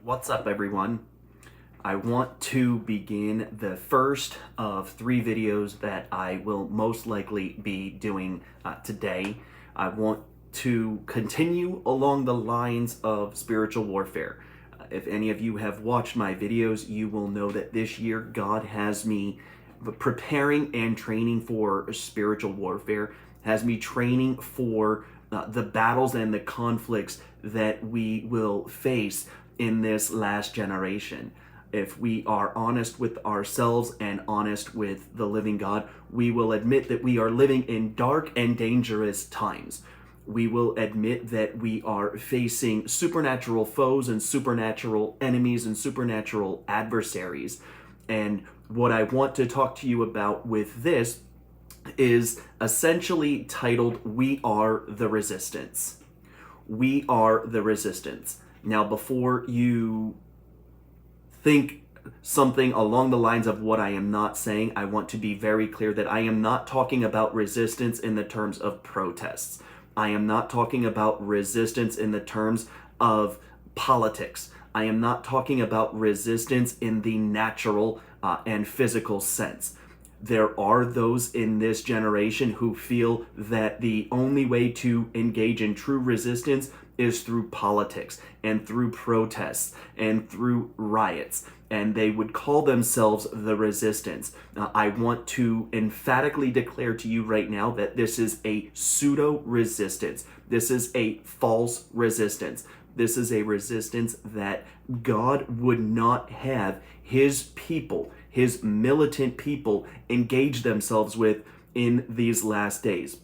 What's up, everyone? I want to begin the first of 3 videos that I will most likely be doing today. I want to continue along the lines of spiritual warfare. If any of you have watched my videos, you will know that this year God has me preparing and training for spiritual warfare, has me training for the battles and the conflicts that we will face in this last generation. If we are honest with ourselves and honest with the living God, we will admit that we are living in dark and dangerous times. We will admit that we are facing supernatural foes and supernatural enemies and supernatural adversaries. And what I want to talk to you about with this is essentially titled, We Are the Resistance. We are the resistance. Now, before you think something along the lines of what I am not saying, I want to be very clear that I am not talking about resistance in the terms of protests. I am not talking about resistance in the terms of politics. I am not talking about resistance in the natural and physical sense. There are those in this generation who feel that the only way to engage in true resistance is through politics and through protests and through riots, and they would call themselves the resistance. I want to emphatically declare to you right now that this is a pseudo resistance. This is a false resistance. This is a resistance that God would not have his people, his militant people, engage themselves with in these last days.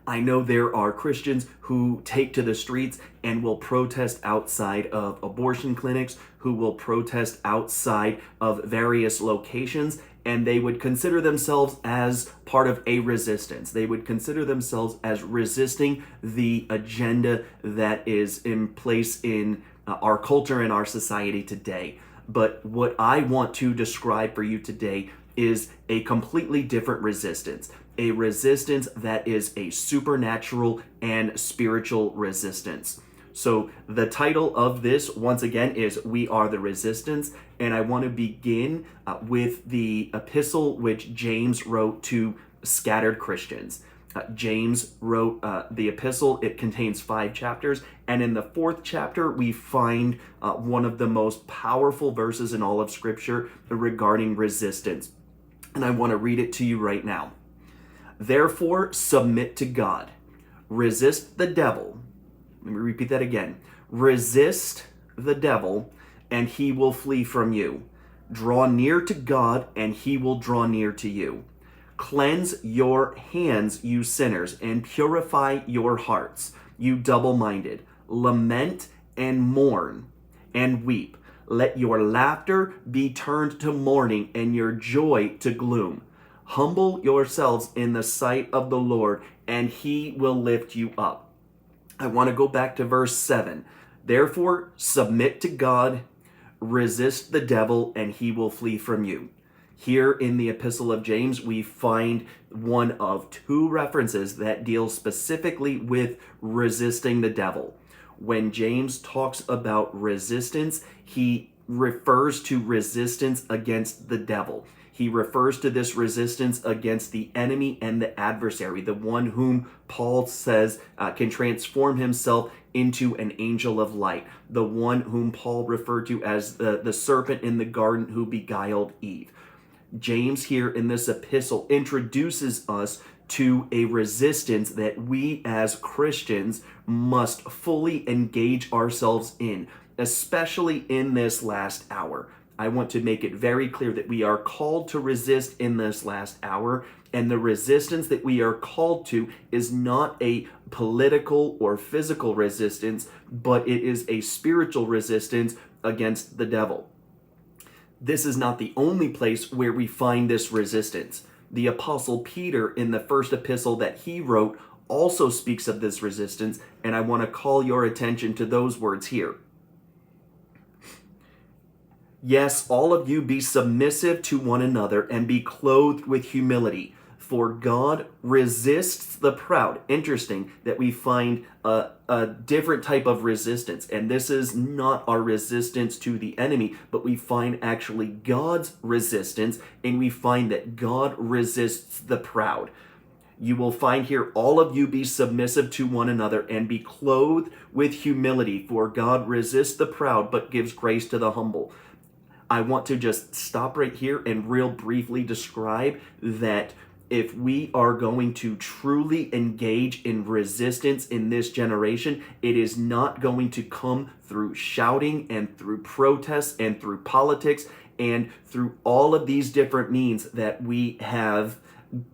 I know there are Christians who take to the streets and will protest outside of abortion clinics, who will protest outside of various locations, and they would consider themselves as part of a resistance. They would consider themselves as resisting the agenda that is in place in our culture and our society today. But what I want to describe for you today is a completely different resistance. A resistance that is a supernatural and spiritual resistance. So the title of this, once again, is We Are the Resistance, and I want to begin with the epistle which James wrote to scattered Christians. James wrote the epistle. It contains 5 chapters, and in the 4th chapter we find one of the most powerful verses in all of Scripture regarding resistance. And I want to read it to you right now. Therefore, submit to God. Resist the devil. Let me repeat that again. Resist the devil, and he will flee from you. Draw near to God, and he will draw near to you. Cleanse your hands, you sinners, and purify your hearts, you double-minded. Lament and mourn and weep. Let your laughter be turned to mourning and your joy to gloom. Humble yourselves in the sight of the Lord, and he will lift you up. I want to go back to verse 7. Therefore, submit to God, resist the devil, and he will flee from you. Here in the Epistle of James, we find one of 2 references that deal specifically with resisting the devil. When James talks about resistance, he refers to resistance against the devil. He refers to this resistance against the enemy and the adversary, the one whom Paul says can transform himself into an angel of light, the one whom Paul referred to as the serpent in the garden who beguiled Eve. James here in this epistle introduces us to a resistance that we as Christians must fully engage ourselves in, especially in this last hour. I want to make it very clear that we are called to resist in this last hour, and the resistance that we are called to is not a political or physical resistance, but it is a spiritual resistance against the devil. This is not the only place where we find this resistance. The Apostle Peter, in the first epistle that he wrote, also speaks of this resistance, and I want to call your attention to those words here. Yes, all of you be submissive to one another and be clothed with humility. For God resists the proud. Interesting that we find a different type of resistance. And this is not our resistance to the enemy, but we find actually God's resistance, and we find that God resists the proud. You will find here, all of you be submissive to one another and be clothed with humility, for God resists the proud but gives grace to the humble. I want to just stop right here and real briefly describe that if we are going to truly engage in resistance in this generation, it is not going to come through shouting and through protests and through politics and through all of these different means that we have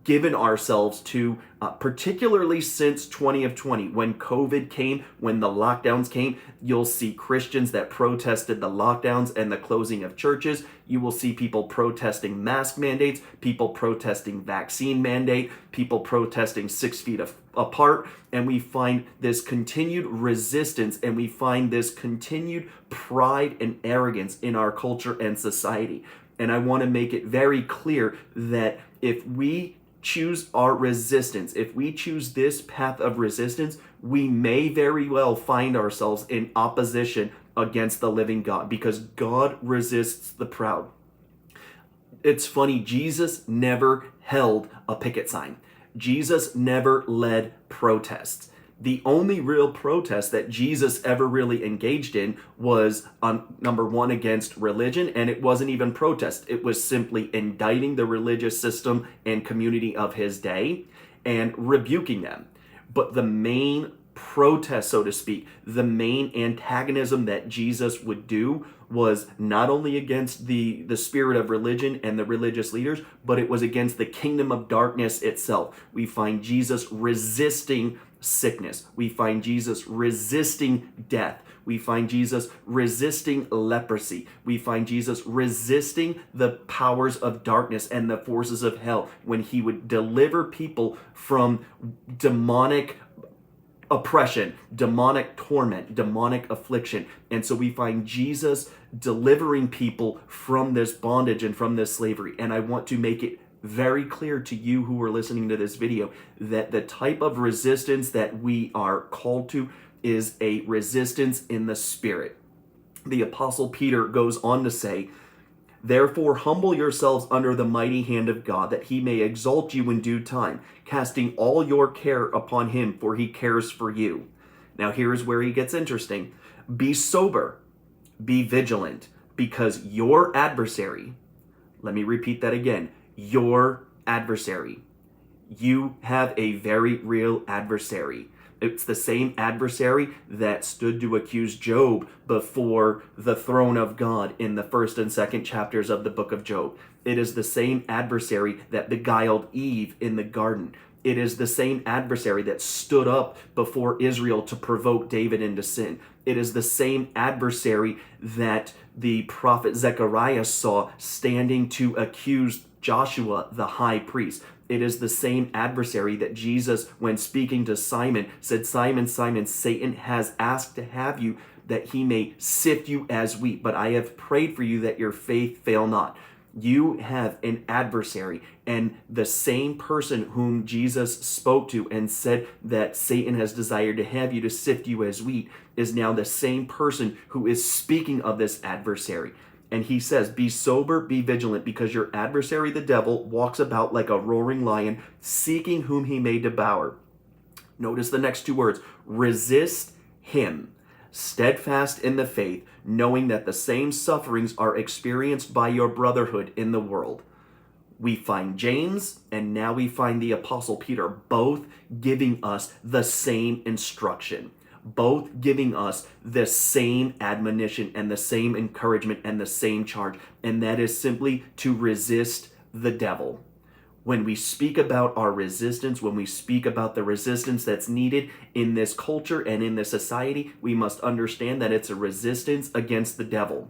given ourselves to, particularly since 2020, when COVID came, when the lockdowns came. You'll see Christians that protested the lockdowns and the closing of churches. You will see people protesting mask mandates, people protesting vaccine mandate, people protesting 6 feet apart. And we find this continued resistance, and we find this continued pride and arrogance in our culture and society. And I want to make it very clear that if we choose our resistance, if we choose this path of resistance, we may very well find ourselves in opposition against the living God, because God resists the proud. It's funny, Jesus never held a picket sign. Jesus never led protests. The only real protest that Jesus ever really engaged in was, number one, against religion, and it wasn't even protest. It was simply indicting the religious system and community of his day and rebuking them. But the main protest, so to speak, the main antagonism that Jesus would do was not only against the spirit of religion and the religious leaders, but it was against the kingdom of darkness itself. We find Jesus resisting sickness. We find Jesus resisting death. We find Jesus resisting leprosy. We find Jesus resisting the powers of darkness and the forces of hell when he would deliver people from demonic oppression, demonic torment, demonic affliction. And so we find Jesus delivering people from this bondage and from this slavery. And I want to make it very clear to you who are listening to this video that the type of resistance that we are called to is a resistance in the spirit. The Apostle Peter goes on to say, "Therefore humble yourselves under the mighty hand of God, that he may exalt you in due time, casting all your care upon him, for he cares for you." Now here's where he gets interesting. "Be sober, be vigilant, because your adversary," let me repeat that again, your adversary. You have a very real adversary. It's the same adversary that stood to accuse Job before the throne of God in the first and second chapters of the book of Job. It is the same adversary that beguiled Eve in the garden. It is the same adversary that stood up before Israel to provoke David into sin. It is the same adversary that the prophet Zechariah saw standing to accuse Joshua, the high priest. It is the same adversary that Jesus, when speaking to Simon, said, "Simon, Simon, Satan has asked to have you, that he may sift you as wheat. But I have prayed for you that your faith fail not." You have an adversary, and the same person whom Jesus spoke to and said that Satan has desired to have you to sift you as wheat is now the same person who is speaking of this adversary. And he says, "Be sober, be vigilant, because your adversary, the devil, walks about like a roaring lion, seeking whom he may devour." Notice the next two words, resist him, steadfast in the faith, knowing that the same sufferings are experienced by your brotherhood in the world. We find James, and now we find the Apostle Peter, both giving us the same instruction, both giving us the same admonition and the same encouragement and the same charge, and that is simply to resist the devil. When we speak about our resistance, when we speak about the resistance that's needed in this culture and in this society, we must understand that it's a resistance against the devil.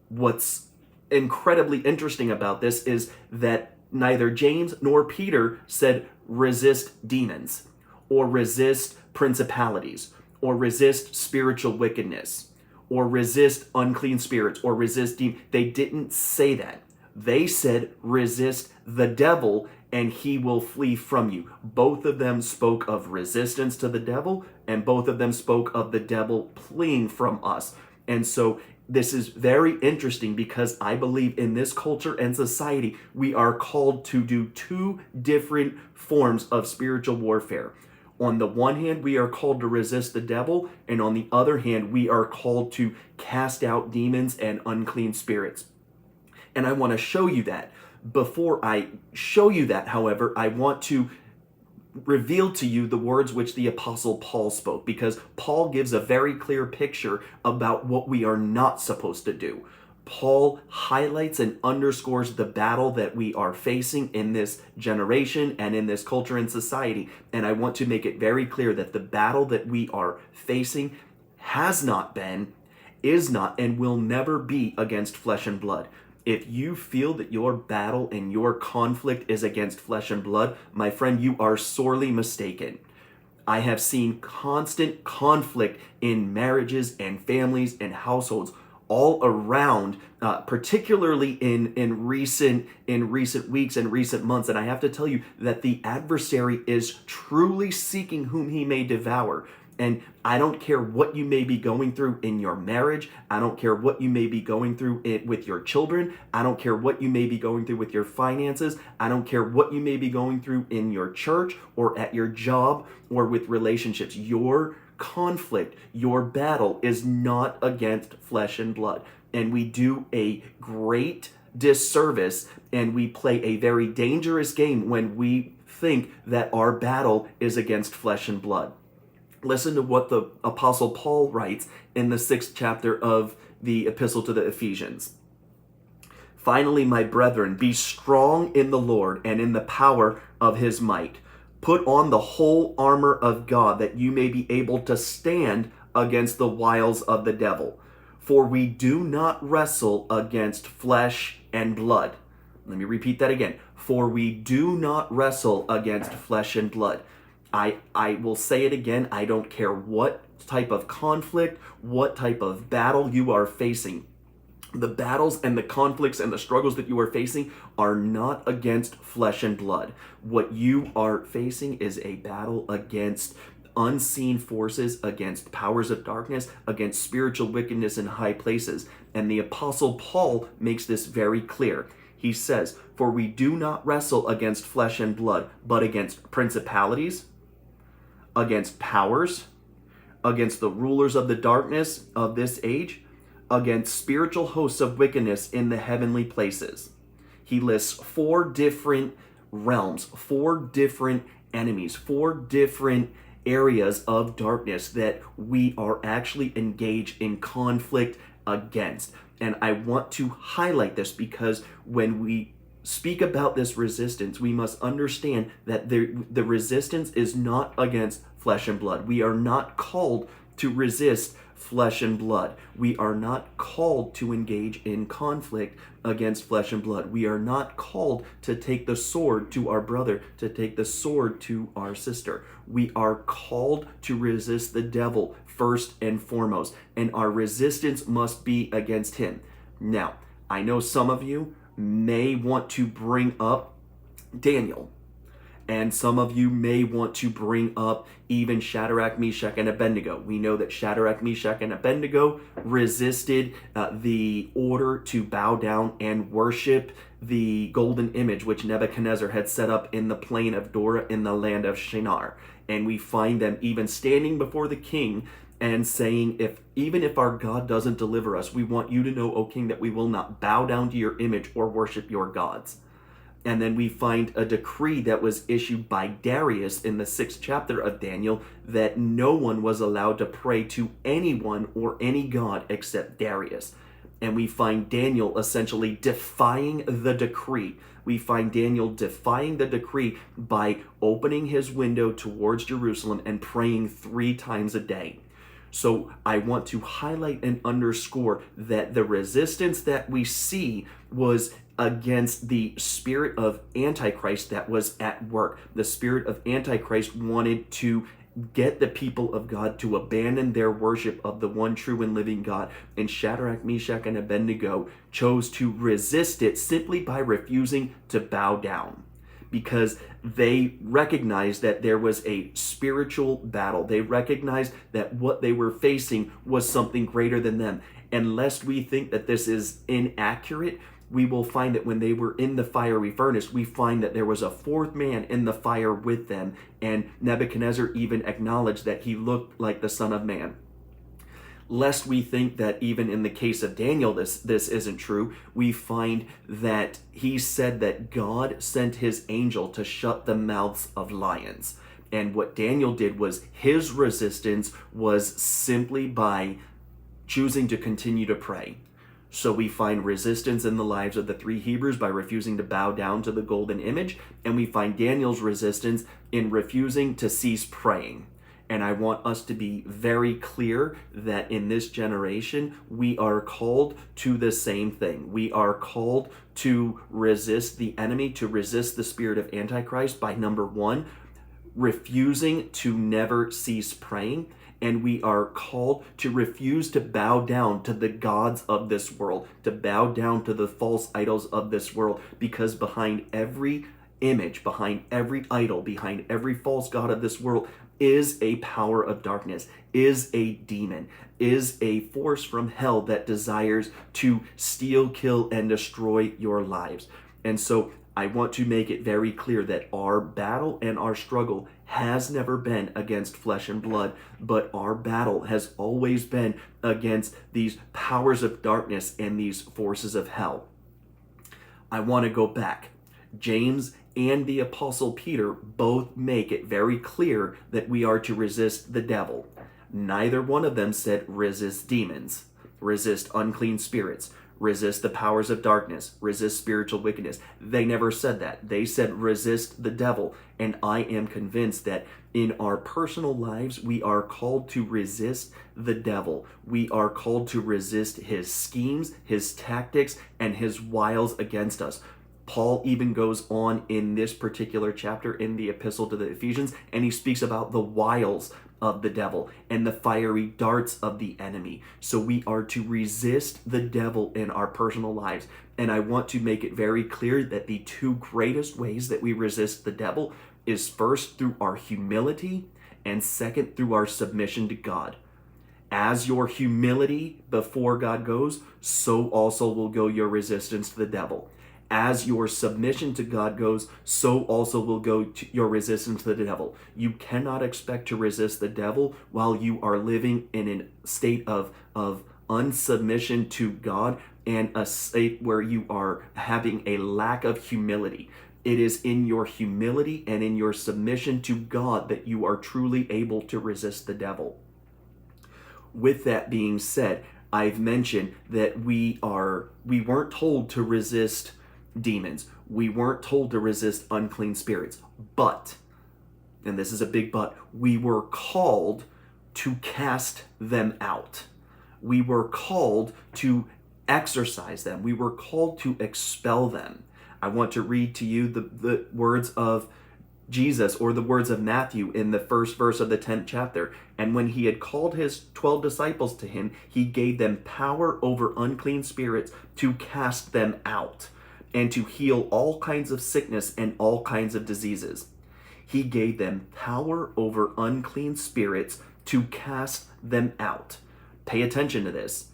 What's incredibly interesting about this is that neither James nor Peter said resist demons or resist principalities or resist spiritual wickedness or resist unclean spirits or resist demons. They didn't say that. They said, resist the devil and he will flee from you. Both of them spoke of resistance to the devil, and both of them spoke of the devil fleeing from us. And so this is very interesting because I believe in this culture and society, we are called to do two different forms of spiritual warfare. On the one hand, we are called to resist the devil, and on the other hand, we are called to cast out demons and unclean spirits. And I want to show you that. Before I show you that, however, I want to reveal to you the words which the Apostle Paul spoke, because Paul gives a very clear picture about what we are not supposed to do. Paul highlights and underscores the battle that we are facing in this generation and in this culture and society. And I want to make it very clear that the battle that we are facing has not been, is not, and will never be against flesh and blood. If you feel that your battle and your conflict is against flesh and blood, my friend, you are sorely mistaken. I have seen constant conflict in marriages and families and households all around, particularly in recent weeks and recent months. And I have to tell you that the adversary is truly seeking whom he may devour. And I don't care what you may be going through in your marriage. I don't care what you may be going through with your children. I don't care what you may be going through with your finances. I don't care what you may be going through in your church or at your job or with relationships. Your conflict, your battle is not against flesh and blood. And we do a great disservice and we play a very dangerous game when we think that our battle is against flesh and blood. Listen to what the Apostle Paul writes in the 6th chapter of the Epistle to the Ephesians. Finally, my brethren, be strong in the Lord and in the power of his might. Put on the whole armor of God that you may be able to stand against the wiles of the devil. For we do not wrestle against flesh and blood. Let me repeat that again. For we do not wrestle against flesh and blood. I will say it again. I don't care what type of conflict, what type of battle you are facing. The battles and the conflicts and the struggles that you are facing are not against flesh and blood. What you are facing is a battle against unseen forces, against powers of darkness, against spiritual wickedness in high places. And the Apostle Paul makes this very clear. He says, for we do not wrestle against flesh and blood, but against principalities, against powers, against the rulers of the darkness of this age, against spiritual hosts of wickedness in the heavenly places. He lists 4 different realms, 4 different enemies, 4 different areas of darkness that we are actually engaged in conflict against. And I want to highlight this because when we speak about this resistance, we must understand that the resistance is not against flesh and blood. We are not called to resist flesh and blood. We are not called to engage in conflict against flesh and blood. We are not called to take the sword to our brother, to take the sword to our sister. We are called to resist the devil first and foremost, and our resistance must be against him. Now, I know some of you may want to bring up Daniel, and some of you may want to bring up even Shadrach, Meshach, and Abednego. We know that Shadrach, Meshach, and Abednego resisted the order to bow down and worship the golden image which Nebuchadnezzar had set up in the plain of Dura in the land of Shinar. And we find them even standing before the king and saying, even if our God doesn't deliver us, we want you to know, O king, that we will not bow down to your image or worship your gods. And then we find a decree that was issued by Darius in the 6th chapter of Daniel that no one was allowed to pray to anyone or any god except Darius. And we find Daniel essentially defying the decree. We find Daniel defying the decree by opening his window towards Jerusalem and praying 3 times a day. So I want to highlight and underscore that the resistance that we see was against the spirit of Antichrist that was at work. The spirit of Antichrist wanted to get the people of God to abandon their worship of the one true and living God. And Shadrach, Meshach, and Abednego chose to resist it simply by refusing to bow down, because they recognized that there was a spiritual battle. They recognized that what they were facing was something greater than them. And lest we think that this is inaccurate, we will find that when they were in the fiery furnace, we find that there was a fourth man in the fire with them. And Nebuchadnezzar even acknowledged that he looked like the Son of Man. Lest we think that even in the case of Daniel, this isn't true, we find that he said that God sent his angel to shut the mouths of lions. And what Daniel did was, his resistance was simply by choosing to continue to pray. So we find resistance in the lives of the three Hebrews by refusing to bow down to the golden image, and we find Daniel's resistance in refusing to cease praying. And I want us to be very clear that in this generation, we are called to the same thing. We are called to resist the enemy, to resist the spirit of Antichrist by, number one, refusing to never cease praying. And we are called to refuse to bow down to the gods of this world, to bow down to the false idols of this world, because behind every image, behind every idol, behind every false god of this world is a power of darkness, is a demon, is a force from hell that desires to steal, kill, and destroy your lives. And so I want to make it very clear that our battle and our struggle has never been against flesh and blood, but our battle has always been against these powers of darkness and these forces of hell. I want to go back. James and the Apostle Peter both make it very clear that we are to resist the devil. Neither one of them said resist demons, resist unclean spirits, resist the powers of darkness, resist spiritual wickedness. They never said that. They said resist the devil. And I am convinced that in our personal lives, we are called to resist the devil. We are called to resist his schemes, his tactics, and his wiles against us. Paul even goes on in this particular chapter in the epistle to the Ephesians, and he speaks about the wiles of the devil and the fiery darts of the enemy. So we are to resist the devil in our personal lives. And I want to make it very clear that the two greatest ways that we resist the devil is first through our humility, and second through our submission to God. As your humility before God goes, so also will go your resistance to the devil. As your submission to God goes, so also will go to your resistance to the devil. You cannot expect to resist the devil while you are living in a state of unsubmission to God, and a state where you are having a lack of humility. It is in your humility and in your submission to God that you are truly able to resist the devil. With that being said, I've mentioned that we weren't told to resist demons. We weren't told to resist unclean spirits. But, and this is a big but, we were called to cast them out. We were called to exorcise them. We were called to expel them. I want to read to you the words of Jesus, or the words of Matthew in the first verse of the 10th chapter. And when he had called his 12 disciples to him, he gave them power over unclean spirits to cast them out, and to heal all kinds of sickness and all kinds of diseases. He gave them power over unclean spirits to cast them out. Pay attention to this,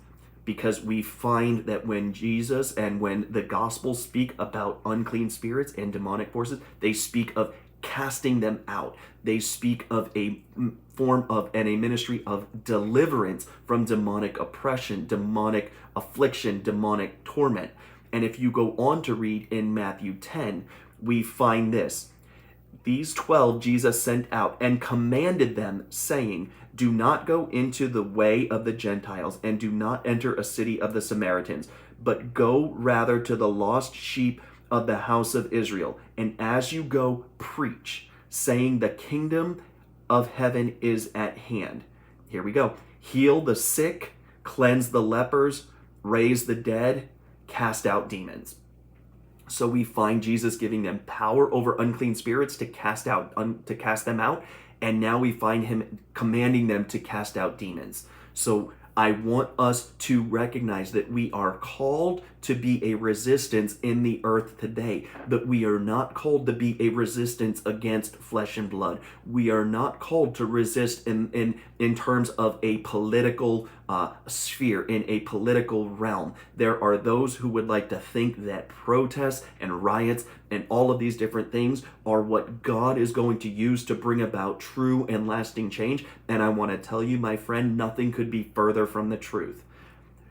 because we find that when Jesus and when the Gospels speak about unclean spirits and demonic forces, they speak of casting them out. They speak of a form of and a ministry of deliverance from demonic oppression, demonic affliction, demonic torment. And if you go on to read in Matthew 10, we find this. These 12 Jesus sent out and commanded them, saying, do not go into the way of the Gentiles, and do not enter a city of the Samaritans, but go rather to the lost sheep of the house of Israel. And as you go, preach, saying the kingdom of heaven is at hand. Here we go. Heal the sick, cleanse the lepers, raise the dead, cast out demons. So we find Jesus giving them power over unclean spirits to cast them out, and now we find him commanding them to cast out demons. So I want us to recognize that we are called to be a resistance in the earth today, but we are not called to be a resistance against flesh and blood. We are not called to resist in terms of a political sphere, in a political realm. There are those who would like to think that protests and riots and all of these different things are what God is going to use to bring about true and lasting change. And I want to tell you, my friend, nothing could be further from the truth.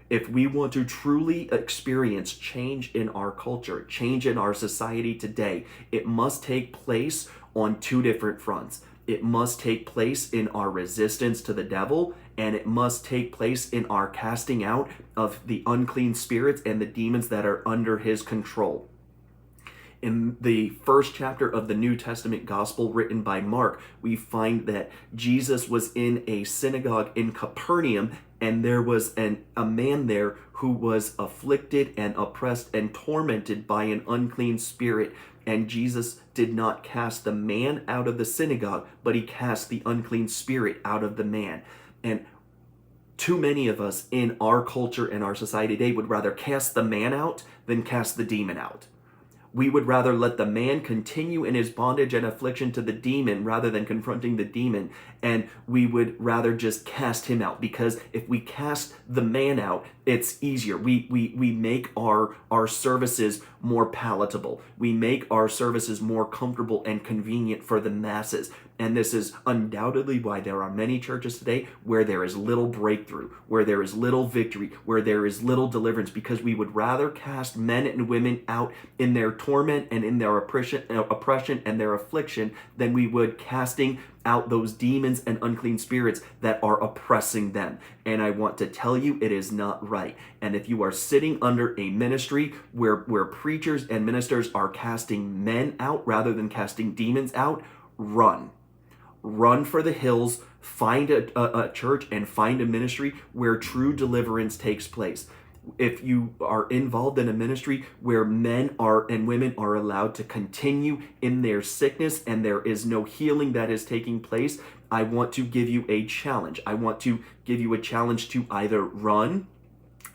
If we want to truly experience change in our culture, change in our society today, it must take place on two different fronts. It must take place in our resistance to the devil, and it must take place in our casting out of the unclean spirits and the demons that are under his control. In the first chapter of the New Testament gospel written by Mark, we find that Jesus was in a synagogue in Capernaum, and there was a man there who was afflicted and oppressed and tormented by an unclean spirit. And Jesus did not cast the man out of the synagogue, but he cast the unclean spirit out of the man. And too many of us in our culture and our society today would rather cast the man out than cast the demon out. We would rather let the man continue in his bondage and affliction to the demon rather than confronting the demon. And we would rather just cast him out, because if we cast the man out, it's easier. We make our services more palatable. We make our services more comfortable and convenient for the masses. And this is undoubtedly why there are many churches today where there is little breakthrough, where there is little victory, where there is little deliverance, because we would rather cast men and women out in their torment and in their oppression and their affliction than we would casting out those demons and unclean spirits that are oppressing them. And I want to tell you, it is not right. And if you are sitting under a ministry where preachers and ministers are casting men out rather than casting demons out, run. Run for the hills, find a church and find a ministry where true deliverance takes place. If you are involved in a ministry where men and women are allowed to continue in their sickness and there is no healing that is taking place, I want to give you a challenge. I want to give you a challenge to either run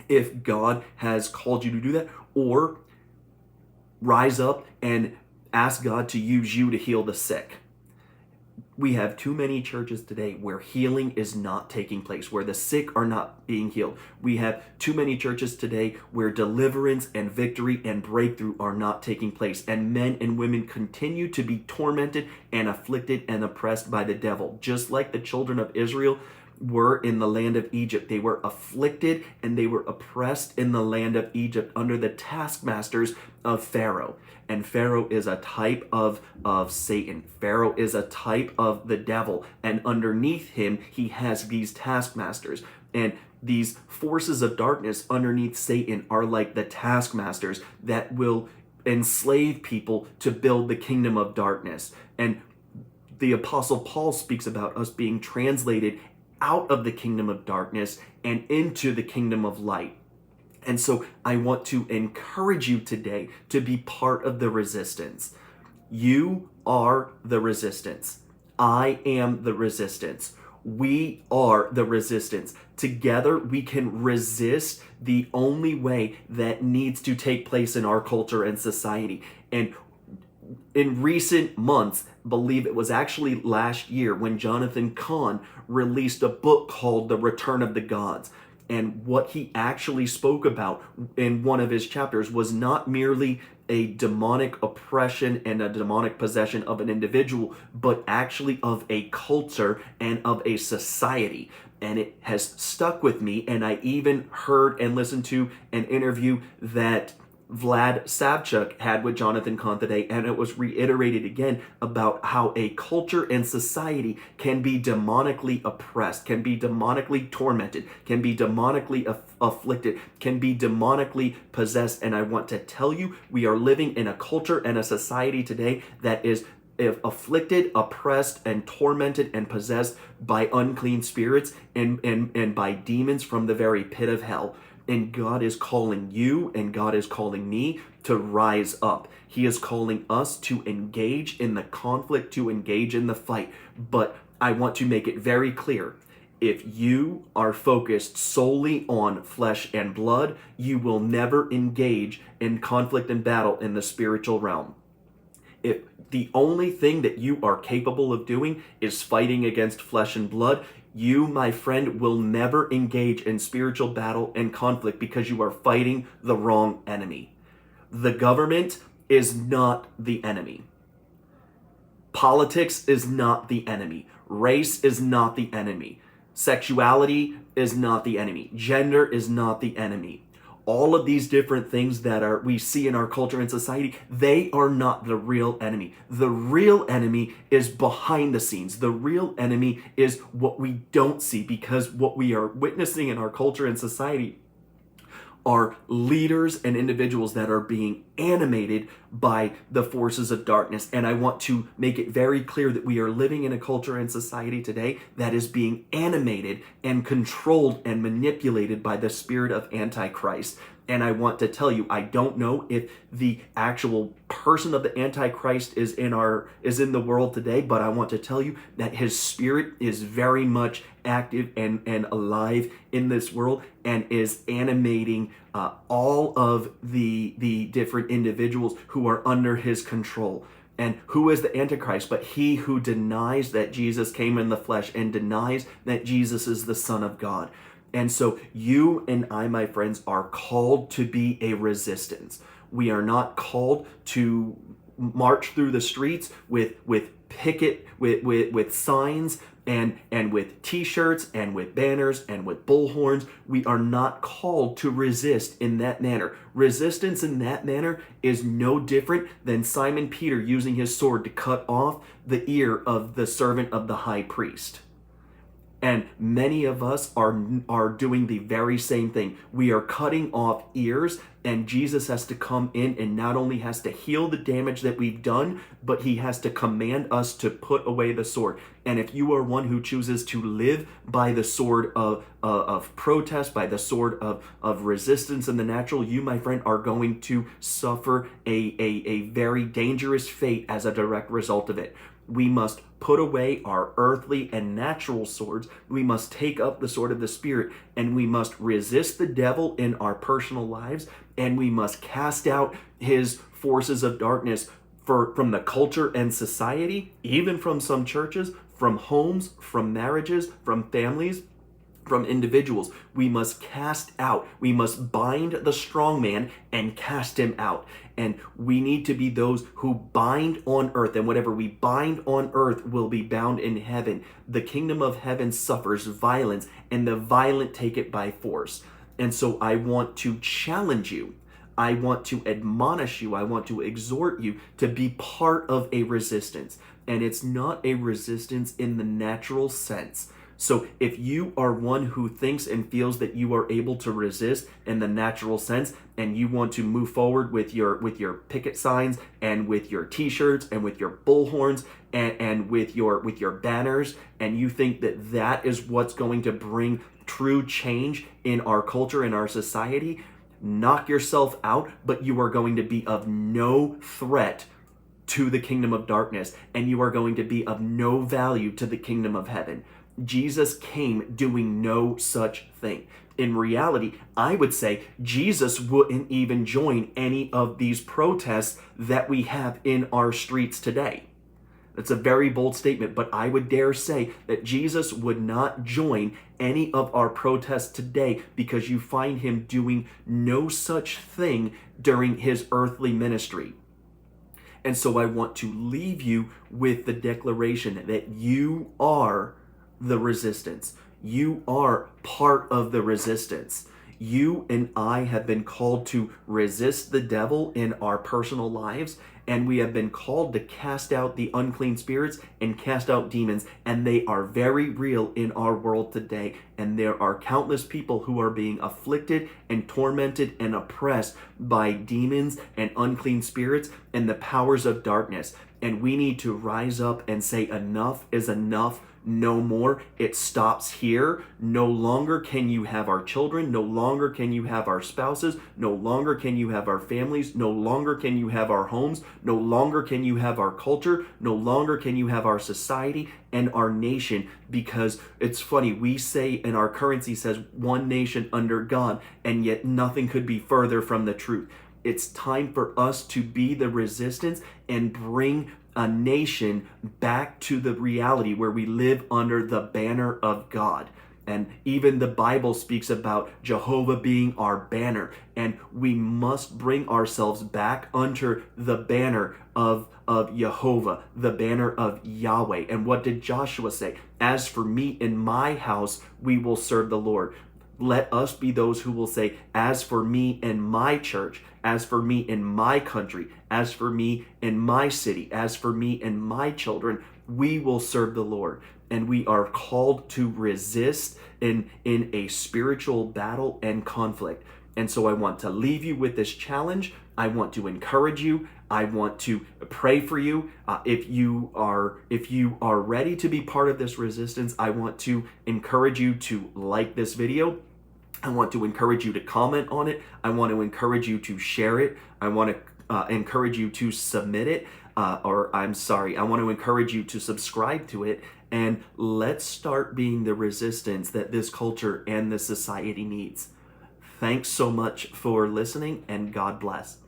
if God has called you to do that, or rise up and ask God to use you to heal the sick. We have too many churches today where healing is not taking place, where the sick are not being healed. We have too many churches today where deliverance and victory and breakthrough are not taking place, and men and women continue to be tormented and afflicted and oppressed by the devil, just like the children of Israel were in the land of Egypt. They were afflicted and they were oppressed in the land of Egypt under the taskmasters of Pharaoh. And Pharaoh is a type of Satan. Pharaoh is a type of the devil. And underneath him, he has these taskmasters. And these forces of darkness underneath Satan are like the taskmasters that will enslave people to build the kingdom of darkness. And the Apostle Paul speaks about us being translated out of the kingdom of darkness and into the kingdom of light. And so I want to encourage you today to be part of the resistance. You are the resistance. I am the resistance. We are the resistance. Together we can resist the only way that needs to take place in our culture and society. And in recent months, believe it was actually last year, when Jonathan Cahn released a book called The Return of the Gods. And what he actually spoke about in one of his chapters was not merely a demonic oppression and a demonic possession of an individual, but actually of a culture and of a society. And it has stuck with me. And I even heard and listened to an interview that Vlad Savchuk had with Jonathan Cahn today, and it was reiterated again about how a culture and society can be demonically oppressed, can be demonically tormented, can be demonically afflicted, can be demonically possessed. And I want to tell you, we are living in a culture and a society today that is afflicted, oppressed, and tormented and possessed by unclean spirits and by demons from the very pit of hell. And God is calling you and God is calling me to rise up. He is calling us to engage in the conflict, to engage in the fight. But I want to make it very clear. If you are focused solely on flesh and blood, you will never engage in conflict and battle in the spiritual realm. If the only thing that you are capable of doing is fighting against flesh and blood, you, my friend, will never engage in spiritual battle and conflict because you are fighting the wrong enemy. The government is not the enemy. Politics is not the enemy. Race is not the enemy. Sexuality is not the enemy. Gender is not the enemy. All of these different things that we see in our culture and society, they are not the real enemy. The real enemy is behind the scenes. The real enemy is what we don't see, because what we are witnessing in our culture and society are leaders and individuals that are being animated by the forces of darkness. And I want to make it very clear that we are living in a culture and society today that is being animated and controlled and manipulated by the spirit of Antichrist. And I want to tell you, I don't know if the actual person of the Antichrist is in the world today, but I want to tell you that his spirit is very much active and alive in this world, and is animating all of the different individuals who are under his control. And who is the Antichrist but he who denies that Jesus came in the flesh and denies that Jesus is the Son of God? And so you and I, my friends, are called to be a resistance. We are not called to march through the streets with signs and with t-shirts and with banners and with bullhorns. We are not called to resist in that manner. Resistance in that manner is no different than Simon Peter using his sword to cut off the ear of the servant of the high priest. And many of us are doing the very same thing. We are cutting off ears, and Jesus has to come in and not only has to heal the damage that we've done, but he has to command us to put away the sword. And if you are one who chooses to live by the sword of protest, by the sword of resistance in the natural, you, my friend, are going to suffer a very dangerous fate as a direct result of it. We must put away our earthly and natural swords. We must take up the sword of the Spirit, and we must resist the devil in our personal lives, and we must cast out his forces of darkness from the culture and society, even from some churches, from homes, from marriages, from families, from individuals. We must cast out. We must bind the strong man and cast him out. And we need to be those who bind on earth, and whatever we bind on earth will be bound in heaven. The kingdom of heaven suffers violence, and the violent take it by force. And so I want to challenge you. I want to admonish you. I want to exhort you to be part of a resistance. And it's not a resistance in the natural sense. So if you are one who thinks and feels that you are able to resist in the natural sense, and you want to move forward with your picket signs and with your t-shirts and with your bullhorns and with your banners, and you think that that is what's going to bring true change in our culture, in our society, knock yourself out, but you are going to be of no threat to the kingdom of darkness, and you are going to be of no value to the kingdom of heaven. Jesus came doing no such thing. In reality, I would say Jesus wouldn't even join any of these protests that we have in our streets today. That's a very bold statement, but I would dare say that Jesus would not join any of our protests today, because you find him doing no such thing during his earthly ministry. And so I want to leave you with the declaration that you are the resistance. You are part of the resistance. You and I have been called to resist the devil in our personal lives, and we have been called to cast out the unclean spirits and cast out demons, and they are very real in our world today. And there are countless people who are being afflicted and tormented and oppressed by demons and unclean spirits and the powers of darkness. And we need to rise up and say, enough is enough. no more. It stops here. No longer can you have our children. No longer can you have our spouses. No longer can you have our families. No longer can you have our homes. No longer can you have our culture. No longer can you have our society and our nation, because it's funny, we say, and our currency says one nation under God, and yet nothing could be further from the truth. It's time for us to be the resistance and bring a nation back to the reality where we live under the banner of God. And even the Bible speaks about Jehovah being our banner. And we must bring ourselves back under the banner of Jehovah, the banner of Yahweh. And what did Joshua say? As for me and my house, we will serve the Lord. Let us be those who will say, as for me and my church, as for me and my country, as for me and my city, as for me and my children, we will serve the Lord. And we are called to resist in a spiritual battle and conflict. And so I want to leave you with this challenge. I want to encourage you. I want to pray for you. If you are ready to be part of this resistance, I want to encourage you to like this video. I want to encourage you to comment on it. I want to encourage you to share it. I want to encourage you to submit it. I want to encourage you to subscribe to it. And let's start being the resistance that this culture and this society needs. Thanks so much for listening, and God bless.